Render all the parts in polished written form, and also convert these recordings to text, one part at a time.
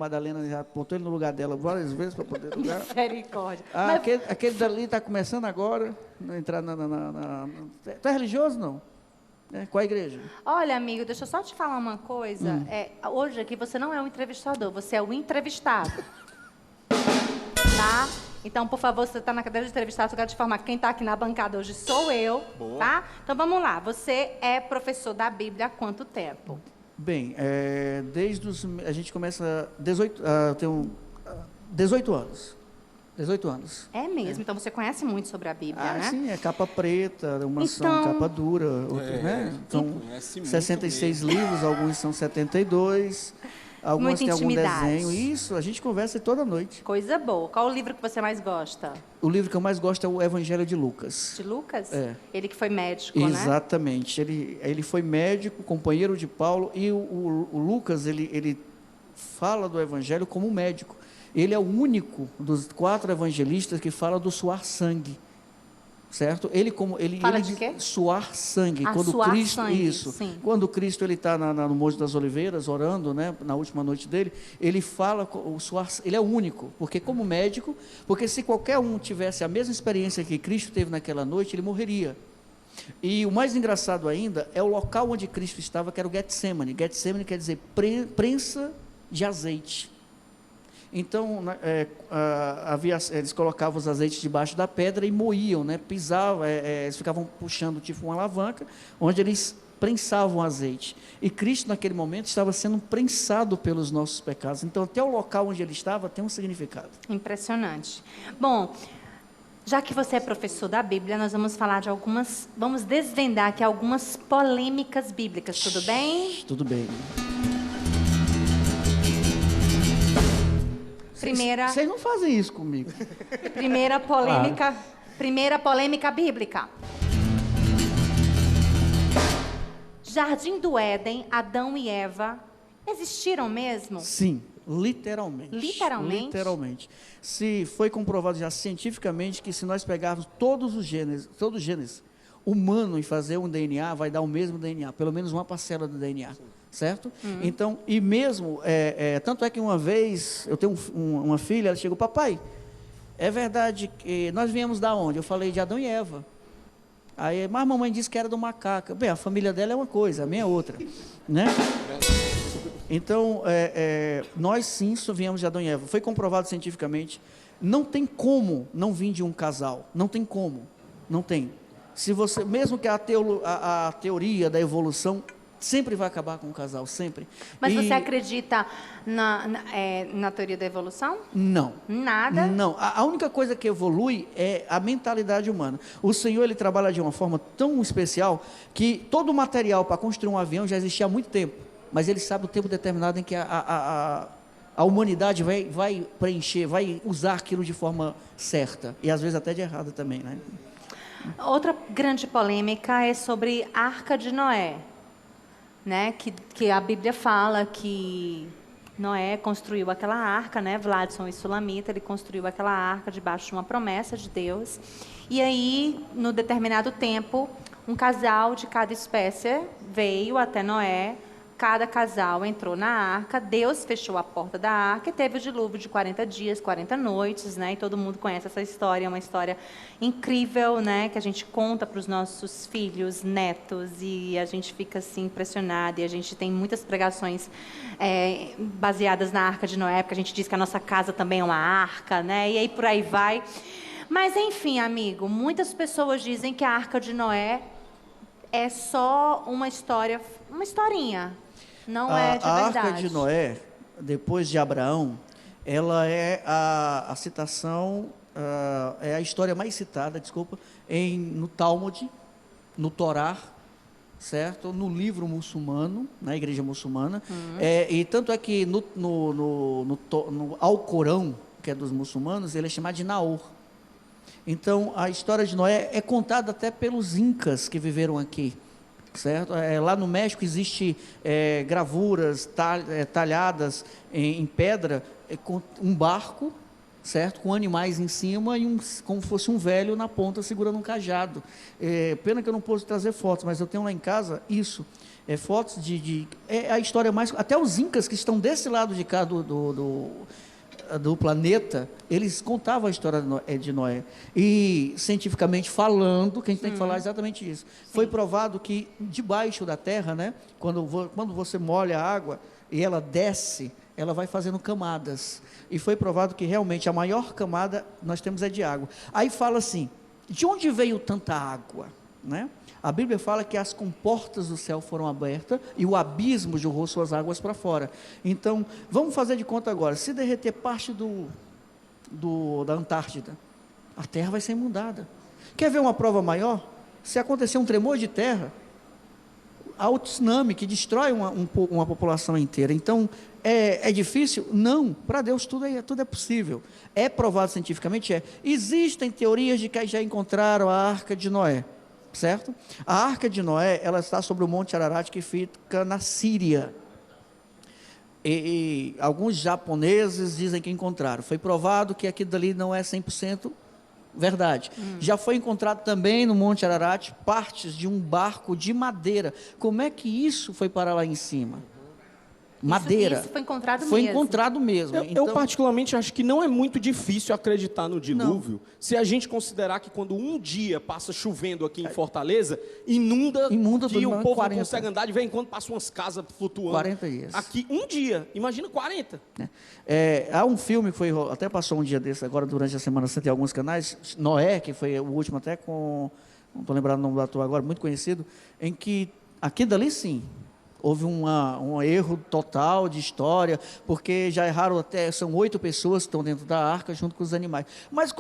Madalena já botou ele no lugar dela várias vezes para poder lugar. Misericórdia. Aquele dali está começando agora, não entrar Tu é religioso, não? Qual a igreja? Olha, amigo, deixa eu só te falar uma coisa. Hoje aqui você não é o entrevistador, você é o entrevistado. Tá? Então, por favor, você está na cadeira de entrevistado, eu quero te informar que quem está aqui na bancada hoje sou eu. Boa. Tá? Então, vamos lá. Você é professor da Bíblia há quanto tempo? Bem, a gente começa 18 anos. 18 anos. É mesmo? Então você conhece muito sobre a Bíblia, né? Sim, é capa preta, umas são capa dura, outras, né? São 66 livros, alguns são 72, alguns têm algum desenho. Isso, a gente conversa toda noite. Coisa boa. Qual o livro que você mais gosta? O livro que eu mais gosto é o Evangelho de Lucas. De Lucas? É. Ele que foi médico, Exatamente. Ele foi médico, companheiro de Paulo, e o Lucas, ele fala do Evangelho como médico. Ele é o único dos 4 evangelistas que fala do suar sangue, certo? Ele fala de quê? Suar sangue. Quando suar Cristo, sangue, isso. Sim. Quando Cristo ele está no Monte das Oliveiras orando, né, na última noite dele, ele fala o suar. Ele é o único, porque como médico, porque se qualquer um tivesse a mesma experiência que Cristo teve naquela noite, ele morreria. E o mais engraçado ainda é o local onde Cristo estava, que era o Getsemane. Getsemane quer dizer prensa de azeite. Então, eles colocavam os azeites debaixo da pedra e moíam, né? Pisavam, eles ficavam puxando tipo uma alavanca, onde eles prensavam o azeite. E Cristo, naquele momento, estava sendo prensado pelos nossos pecados. Então, até o local onde ele estava tem um significado. Impressionante. Bom, já que você é professor da Bíblia, nós vamos falar vamos desvendar aqui algumas polêmicas bíblicas, tudo bem? Tudo bem. Vocês não fazem isso comigo. Primeira polêmica bíblica. Jardim do Éden, Adão e Eva existiram mesmo? Sim, literalmente. Literalmente. Se foi comprovado já cientificamente que se nós pegarmos todos os genes humano e fazer um DNA, vai dar o mesmo DNA, pelo menos uma parcela do DNA. Certo? Então, e mesmo, tanto é que uma vez, eu tenho uma filha, ela chegou, papai, é verdade que nós viemos da onde? Eu falei de Adão e Eva. Aí, mas a mamãe disse que era do macaco. Bem, a família dela é uma coisa, a minha é outra, né? Então, nós sim viemos de Adão e Eva. Foi comprovado cientificamente. Não tem como não vir de um casal. Não tem como. Não tem. Se você, mesmo que a teoria da evolução sempre vai acabar com o casal, sempre. Mas você acredita na teoria da evolução? Não. Nada? Não. A única coisa que evolui é a mentalidade humana. O Senhor, ele trabalha de uma forma tão especial que todo o material para construir um avião já existia há muito tempo, mas ele sabe o tempo determinado em que a humanidade vai preencher, vai usar aquilo de forma certa, e às vezes até de errada também, né? Outra grande polêmica é sobre a Arca de Noé. Né, que a Bíblia fala que Noé construiu aquela arca, né, Vladson e Sulamita, ele construiu aquela arca debaixo de uma promessa de Deus. E aí, no determinado tempo, um casal de cada espécie veio até Noé, cada casal entrou na arca, Deus fechou a porta da arca e teve o dilúvio de 40 dias, 40 noites, né? E todo mundo conhece essa história, é uma história incrível, né? Que a gente conta para os nossos filhos, netos, e a gente fica assim impressionado, e a gente tem muitas pregações baseadas na Arca de Noé, porque a gente diz que a nossa casa também é uma arca, né? E aí por aí vai. Mas enfim, amigo, muitas pessoas dizem que a Arca de Noé é só uma historinha. Não é de verdade. A Arca de Noé, depois de Abraão, ela é a citação, é a história mais citada, no Talmud, no Torá, certo? No livro muçulmano, na igreja muçulmana. E tanto é que no Alcorão, que é dos muçulmanos, ele é chamado de Naor. Então, a história de Noé é contada até pelos incas que viveram aqui. Certo? Lá no México existe gravuras talhadas em pedra com um barco certo? Com animais em cima e como fosse um velho na ponta segurando um cajado. Pena que eu não posso trazer fotos, mas eu tenho lá em casa isso. Fotos é a história mais... Até os incas que estão desse lado de cá do planeta, eles contavam a história de Noé. E, cientificamente falando, que a gente tem que falar exatamente isso. Sim. Foi provado que debaixo da terra, né, quando você molha a água e ela desce, ela vai fazendo camadas. E foi provado que realmente a maior camada nós temos é de água. Aí fala assim, de onde veio tanta água? Né? A Bíblia fala que as comportas do céu foram abertas e o abismo jorrou suas águas para fora. Então, vamos fazer de conta agora, se derreter parte da Antártida, a terra vai ser inundada. Quer ver uma prova maior? Se acontecer um tremor de terra, há o tsunami que destrói uma população inteira. Então, é difícil? Não, para Deus tudo é possível. É provado cientificamente? Existem teorias de que já encontraram a Arca de Noé. Certo? A Arca de Noé, ela está sobre o Monte Ararat, que fica na Síria. E alguns japoneses dizem que encontraram. Foi provado que aquilo dali não é 100% verdade. Já foi encontrado também no Monte Ararat partes de um barco de madeira. Como é que isso foi parar lá em cima? Madeira. Isso foi encontrado mesmo. Foi encontrado mesmo. Eu particularmente acho que não é muito difícil acreditar no dilúvio, se a gente considerar que quando um dia passa chovendo aqui em Fortaleza, inunda que o povo 40. Não consegue andar, de vez em quando passa umas casas flutuando. 40 dias. Aqui, um dia, imagina 40. Há um filme que foi, até passou um dia desse, agora durante a Semana Santa em alguns canais, Noé, que foi o último até com, não estou lembrando o nome do ator agora, muito conhecido, em que aqui dali sim, houve um erro total de história, porque já erraram são 8 pessoas que estão dentro da arca, junto com os animais. Mas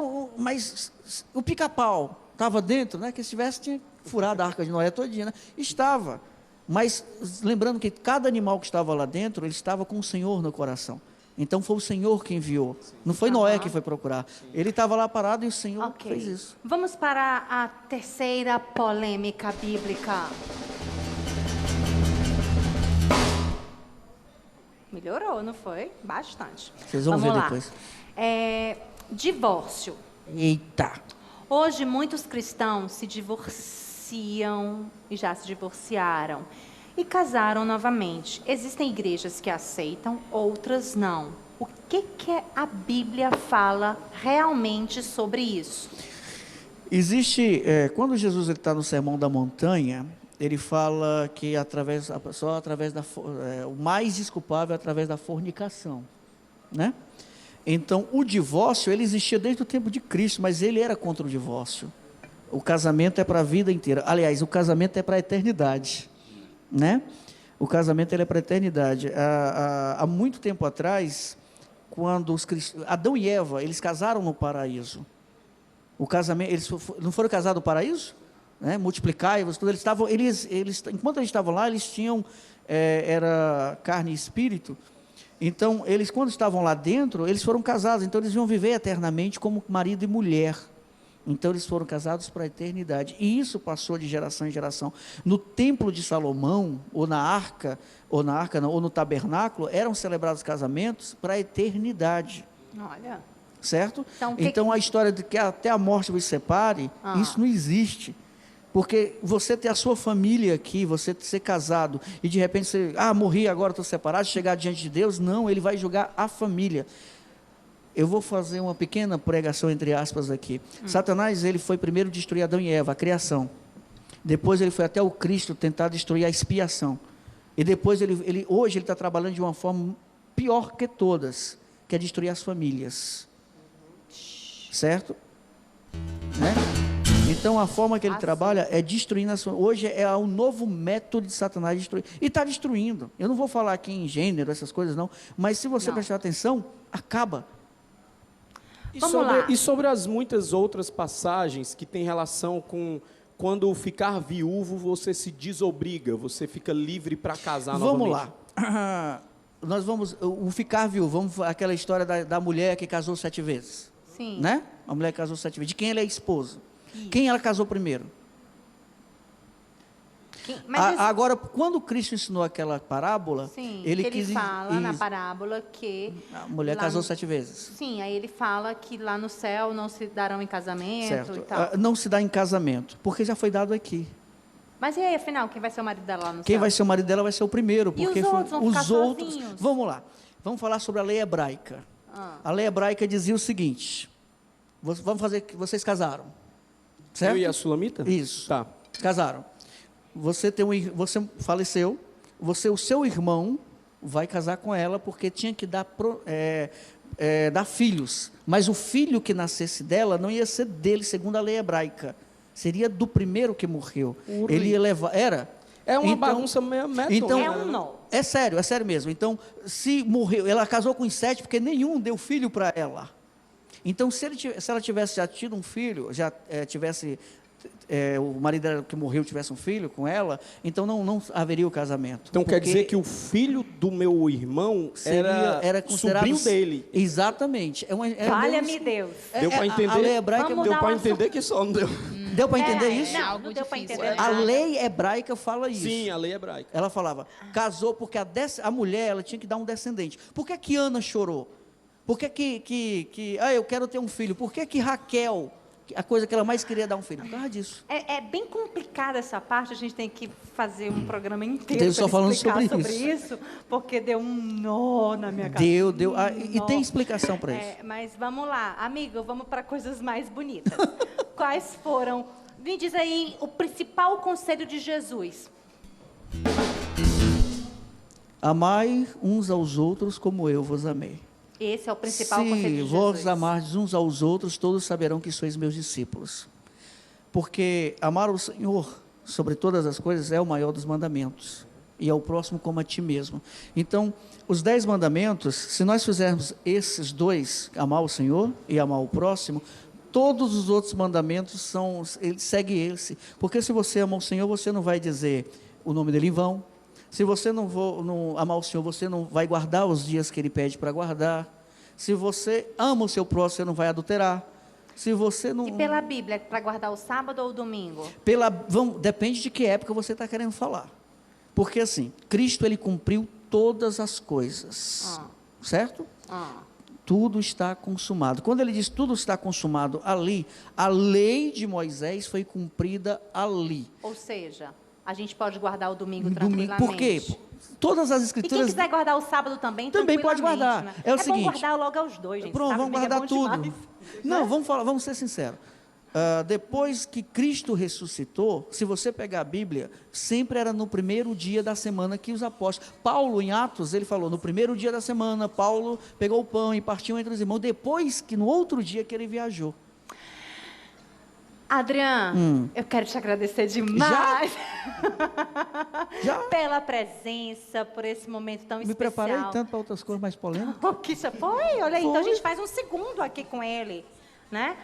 o pica-pau estava dentro, né? Que se tivesse, tinha furado a arca de Noé todinha, né? Estava. Mas, lembrando que cada animal que estava lá dentro, ele estava com o Senhor no coração. Então, foi o Senhor que enviou. Não foi Noé que foi procurar. Ele estava lá parado e o Senhor fez isso. Vamos para a terceira polêmica bíblica. Melhorou, não foi? Bastante. Vocês vão ver depois. Divórcio. Eita! Hoje, muitos cristãos se divorciam e já se divorciaram e casaram novamente. Existem igrejas que aceitam, outras não. O que a Bíblia fala realmente sobre isso? Existe, quando Jesus está no Sermão da Montanha, ele fala que o mais desculpável é através da fornicação, né? Então, o divórcio, ele existia desde o tempo de Cristo, mas ele era contra o divórcio. O casamento é para a vida inteira. Aliás, o casamento é para a eternidade, né? O casamento ele é para a eternidade. Há muito tempo atrás, quando Adão e Eva, eles casaram no paraíso. O casamento, eles não foram casados no paraíso? Né, multiplicai-vos, tudo. Enquanto eles estavam lá, eles tinham, era carne e espírito. Então, eles, quando estavam lá dentro, eles foram casados. Então, eles iam viver eternamente como marido e mulher. Então, eles foram casados para a eternidade. E isso passou de geração em geração. No templo de Salomão, ou no tabernáculo, eram celebrados casamentos para a eternidade. Olha. Certo? Então, a história de que até a morte vos separe, isso não existe. Porque você ter a sua família aqui, você ser casado, e de repente você, morri, agora estou separado, chegar diante de Deus, não, ele vai julgar a família. Eu vou fazer uma pequena pregação, entre aspas, aqui. Satanás, ele foi primeiro destruir Adão e Eva, a criação. Depois ele foi até o Cristo tentar destruir a expiação. E depois, hoje ele está trabalhando de uma forma pior que todas, que é destruir as famílias. Certo? Né? Então, a forma que ele trabalha é destruindo as famílias. Hoje é um novo método de Satanás destruir. E está destruindo. Eu não vou falar aqui em gênero, essas coisas não, mas se você prestar atenção, acaba. E sobre as muitas outras passagens que tem relação com quando ficar viúvo, você se desobriga, você fica livre para casar novamente. Vamos lá. Nós vamos, o ficar viúvo, aquela história da mulher que casou 7 vezes. Sim. Né? A mulher que casou 7 vezes. De quem ela é esposa? Quem ela casou primeiro? Agora, quando Cristo ensinou aquela parábola, sim, ele fala na parábola que a mulher casou 7 vezes. Sim, aí ele fala que lá no céu não se darão em casamento, certo. E tal. Não se dá em casamento, porque já foi dado aqui. Mas e aí, afinal, quem vai ser o marido dela lá no céu? Quem vai ser o marido dela vai ser o primeiro, porque e os outros vão ficar sozinhos? Vamos lá. Vamos falar sobre a lei hebraica. A lei hebraica dizia o seguinte: vamos fazer que vocês casaram. Certo? Eu e a Sulamita? Isso. Tá. Casaram. Você faleceu, o seu irmão vai casar com ela porque tinha que dar filhos. Mas o filho que nascesse dela não ia ser dele, segundo a lei hebraica. Seria do primeiro que morreu. Ele ia levar. É uma bagunça meio método. Então, é um nó. É sério mesmo. Então, se morreu, ela casou com os 7 porque nenhum deu filho para ela. Então, se ela tivesse já tido um filho, tivesse o marido dela que morreu tivesse um filho com ela, então não haveria o casamento. Então quer dizer que o filho do meu irmão era considerado sobrinho dele. Exatamente. Valha-me Deus. Deu para entender? A lei hebraica deu para entender que só não deu. Deu para entender isso? Não deu para entender. A lei hebraica fala isso. Sim, a lei hebraica. Ela falava, casou porque a mulher ela tinha que dar um descendente. Por que Ana chorou? Por que eu quero ter um filho? Por que Raquel, a coisa que ela mais queria dar um filho? Por causa disso. É bem complicada essa parte, a gente tem que fazer um programa inteiro só falando sobre isso, porque deu um nó na minha cabeça. Deu. E tem explicação para isso. Mas vamos lá, amigo, vamos para coisas mais bonitas. Quais foram, me diz aí, o principal conselho de Jesus? Amai uns aos outros como eu vos amei. Esse é o principal conselho de Jesus. Se vós amardes uns aos outros, todos saberão que sois meus discípulos. Porque amar o Senhor sobre todas as coisas é o maior dos mandamentos. E ao próximo como a ti mesmo. Então, os 10 mandamentos, se nós fizermos esses 2, amar o Senhor e amar o próximo, todos os outros mandamentos segue esse. Porque se você ama o Senhor, você não vai dizer o nome dele em vão. Se você não amar o Senhor, você não vai guardar os dias que Ele pede para guardar. Se você ama o seu próximo, você não vai adulterar. Se você não... E pela Bíblia, para guardar o sábado ou o domingo? Depende de que época você está querendo falar. Porque assim, Cristo Ele cumpriu todas as coisas. Certo? Tudo está consumado. Quando Ele diz tudo está consumado ali, a lei de Moisés foi cumprida ali. Ou seja... A gente pode guardar o domingo tranquilamente. Por quê? Todas as escrituras... E quem quiser guardar o sábado também pode guardar. Né? É o seguinte... bom guardar logo aos 2, gente. Pronto, vamos guardar tudo. Demais. Não, vamos ser sinceros. Depois que Cristo ressuscitou, se você pegar a Bíblia, sempre era no primeiro dia da semana que os apóstolos... Paulo, em Atos, ele falou, no primeiro dia da semana, Paulo pegou o pão e partiu entre os irmãos, depois que no outro dia que ele viajou. Adriano, eu quero te agradecer demais. Já? Pela presença, por esse momento tão especial. Me preparei tanto para outras coisas mais polêmicas. Que já foi? Olha aí, então a gente faz um segundo aqui com ele, né?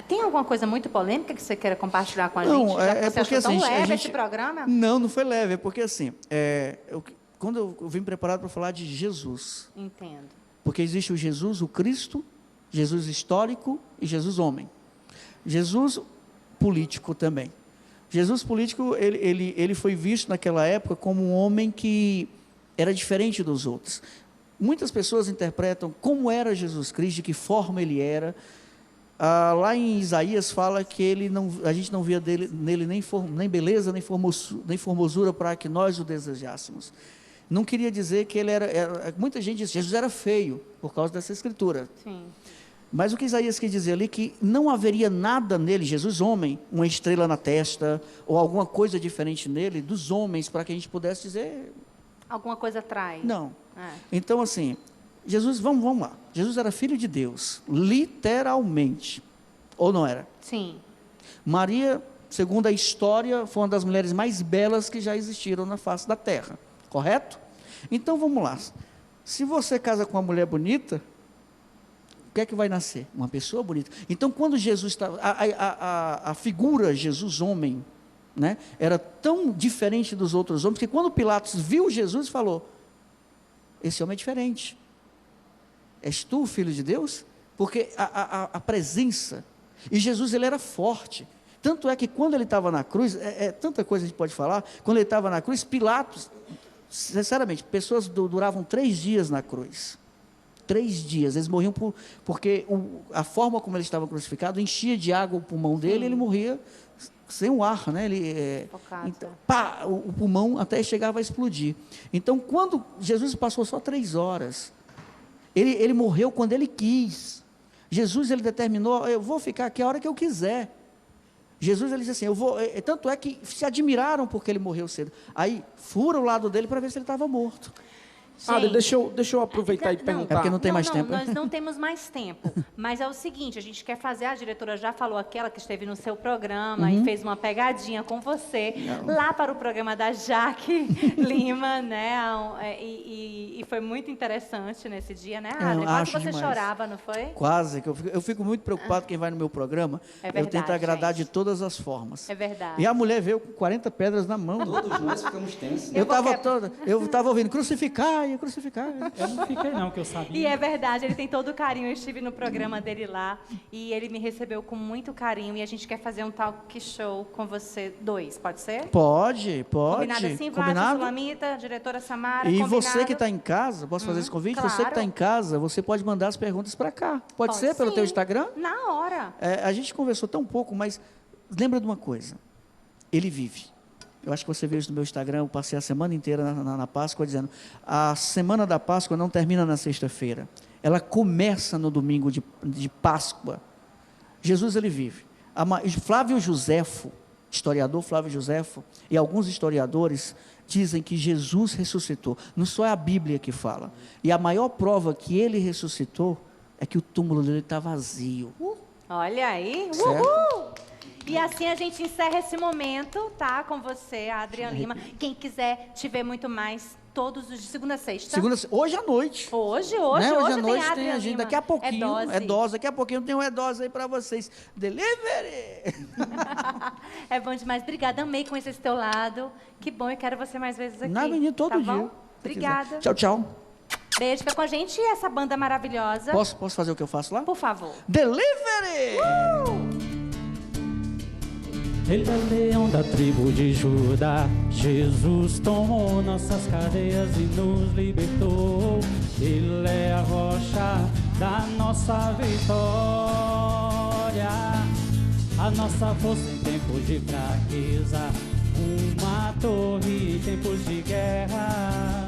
Tem alguma coisa muito polêmica que você queira compartilhar com a gente? Não, é porque assim, leve esse programa? Não foi leve, é porque assim, quando eu vim preparado para falar de Jesus. Entendo. Porque existe o Jesus, o Cristo, Jesus histórico e Jesus homem. Jesus político também. Jesus político, ele foi visto naquela época como um homem que era diferente dos outros. Muitas pessoas interpretam como era Jesus Cristo, de que forma ele era. Lá em Isaías fala que a gente não via nele nem beleza, nem formosura para que nós o desejássemos. Não queria dizer que ele era... Muita gente diz que Jesus era feio, por causa dessa escritura. Sim. Mas o que Isaías quer dizer ali, que não haveria nada nele, Jesus homem, uma estrela na testa, ou alguma coisa diferente nele, dos homens, para que a gente pudesse dizer... Alguma coisa atrai. Não. Então, assim, Jesus, vamos lá. Jesus era filho de Deus, literalmente. Ou não era? Sim. Maria, segundo a história, foi uma das mulheres mais belas que já existiram na face da terra. Correto? Então, vamos lá. Se você casa com uma mulher bonita... O que é que vai nascer? Uma pessoa bonita. Então, quando Jesus estava... A figura Jesus homem, né, era tão diferente dos outros homens, que quando Pilatos viu Jesus, falou, esse homem é diferente. És tu o Filho de Deus? Porque a presença... E Jesus, ele era forte. Tanto é que quando ele estava na cruz, tanta coisa a gente pode falar, quando ele estava na cruz, Pilatos, sinceramente, pessoas duravam 3 dias na cruz. 3 dias, eles morriam porque a forma como ele estava crucificado enchia de água o pulmão dele, ele morria sem o ar, né? Então, o pulmão até chegava a explodir. Então, quando Jesus passou só 3 horas, ele morreu quando ele quis. Jesus, ele determinou, eu vou ficar aqui a hora que eu quiser. Jesus, ele disse assim, tanto é que se admiraram porque ele morreu cedo. Aí, fura o lado dele para ver se ele estava morto. Deixa eu aproveitar e perguntar. É porque não tem mais tempo. Nós não temos mais tempo. Mas é o seguinte, a gente quer fazer, a diretora já falou, aquela que esteve no seu programa e fez uma pegadinha com você, lá para o programa da Jaque Lima, né? E foi muito interessante nesse dia, né, Adri? Quase você chorava, não foi? Quase, que eu fico muito preocupado quem vai no meu programa. É verdade, eu tento agradar de todas as formas. É verdade. E a mulher veio com 40 pedras na mão. Todos nós ficamos tensos. Eu estava ouvindo, crucificar. Eu não fiquei não, que eu sabia. E é verdade, ele tem todo o carinho. Eu estive no programa dele lá e ele me recebeu com muito carinho e a gente quer fazer um talk show com você 2, pode ser? Pode. Combinado assim, Vládio, Sulamita, diretora Samara, e combinado? Você que está em casa, posso fazer esse convite? Claro. Você que está em casa, você pode mandar as perguntas para cá. Pode ser pelo teu Instagram? Na hora. A gente conversou tão pouco, mas lembra de uma coisa. Ele vive. Eu acho que você viu isso no meu Instagram, eu passei a semana inteira na Páscoa dizendo, a semana da Páscoa não termina na sexta-feira, ela começa no domingo de Páscoa. Jesus, ele vive. Flávio Josefo, historiador Flávio Josefo, e alguns historiadores dizem que Jesus ressuscitou. Não só é a Bíblia que fala. E a maior prova que ele ressuscitou é que o túmulo dele está vazio. Olha aí, certo? Uhul! E assim a gente encerra esse momento, tá? Com você, a Adriana Lima. Quem quiser te ver muito mais, todos os de segunda a sexta. Hoje à noite. Hoje à noite tem a gente. Daqui a pouquinho. É dose. Daqui a pouquinho tem um dose aí para vocês. Delivery! É bom demais. Obrigada, amei conhecer esse teu lado. Que bom, eu quero você mais vezes aqui. Na menina, todo dia. Bom? Obrigada. Tchau, tchau. Beijo, fica com a gente e essa banda maravilhosa. Posso fazer o que eu faço lá? Por favor. Delivery! Ele é o leão da tribo de Judá. Jesus tomou nossas cadeias e nos libertou. Ele é a rocha da nossa vitória, a nossa força em tempos de fraqueza, uma torre em tempos de guerra.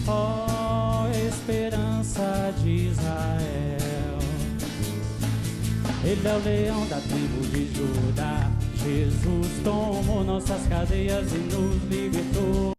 Ó, esperança de Israel. Ele é o leão da tribo de Judá. Jesus tomou nossas cadeias e nos libertou.